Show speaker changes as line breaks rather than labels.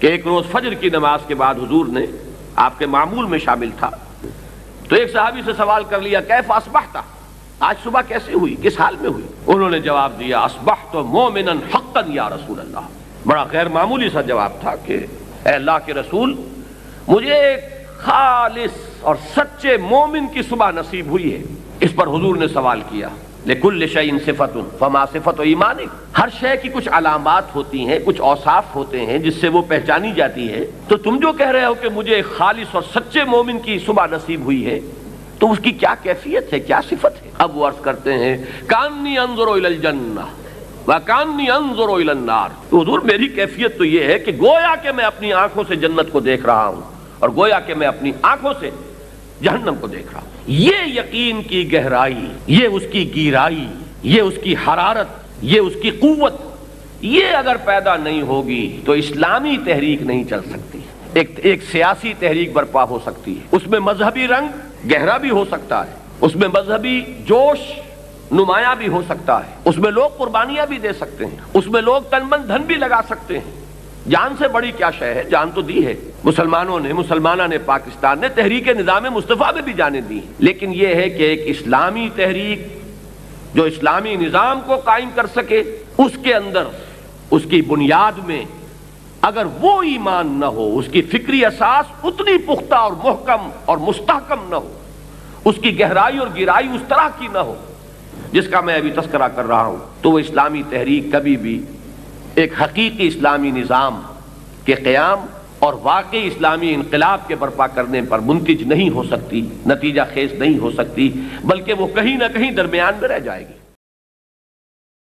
کہ ایک روز فجر کی نماز کے بعد حضور نے آپ کے معمول میں شامل تھا تو ایک صحابی سے سوال کر لیا کیف اصبحت، آج صبح کیسے ہوئی، کس حال میں ہوئی؟ انہوں نے جواب دیا اصبحت مومنا حقا یا رسول اللہ۔ بڑا غیر معمولی سا جواب تھا کہ اے اللہ کے رسول، مجھے ایک خالص اور سچے مومن کی صبح نصیب ہوئی ہے۔ اس پر حضور نے سوال کیا لِكُلِّ شَيْءٍ صِفَةٌ فَمَا صِفَةُ إِيمَانِكَ، ہر شے کی کچھ علامات ہوتی ہیں، کچھ اوصاف ہوتے ہیں جس سے وہ پہچانی جاتی ہے، تو تم جو کہہ رہے ہو کہ مجھے ایک خالص اور سچے مومن کی صبح نصیب ہوئی ہے تو اس کی کیا کیفیت ہے، کیا صفت ہے؟ اب وہ عرض کرتے ہیں کأنی انظر الی الجنہ وکأنی انظر الی النار، تو حضور میری کیفیت تو یہ ہے کہ گویا کہ میں اپنی آنکھوں سے جنت کو دیکھ رہا ہوں اور گویا کہ میں اپنی آنکھوں سے جہنم کو دیکھ رہا ہوں۔ یہ یقین کی گہرائی، یہ اس کی گہرائی، یہ اس کی حرارت، یہ اس کی قوت، یہ اگر پیدا نہیں ہوگی تو اسلامی تحریک نہیں چل سکتی۔ ایک سیاسی تحریک برپا ہو سکتی ہے، اس میں مذہبی رنگ گہرا بھی ہو سکتا ہے، اس میں مذہبی جوش نمایاں بھی ہو سکتا ہے، اس میں لوگ قربانیاں بھی دے سکتے ہیں، اس میں لوگ تن من دھن بھی لگا سکتے ہیں۔ جان سے بڑی کیا شے ہے، جان تو دی ہے مسلمانوں نے پاکستان نے تحریک نظام مصطفیٰ میں بھی جانیں دی، لیکن یہ ہے کہ ایک اسلامی تحریک جو اسلامی نظام کو قائم کر سکے، اس کے اندر اس کی بنیاد میں اگر وہ ایمان نہ ہو، اس کی فکری اساس اتنی پختہ اور محکم اور مستحکم نہ ہو، اس کی گہرائی اور گہرائی اس طرح کی نہ ہو جس کا میں ابھی تذکرہ کر رہا ہوں، تو وہ اسلامی تحریک کبھی بھی ایک حقیقی اسلامی نظام کے قیام اور واقعی اسلامی انقلاب کے برپا کرنے پر منتج نہیں ہو سکتی، نتیجہ خیز نہیں ہو سکتی، بلکہ وہ کہیں نہ کہیں درمیان میں رہ جائے گی۔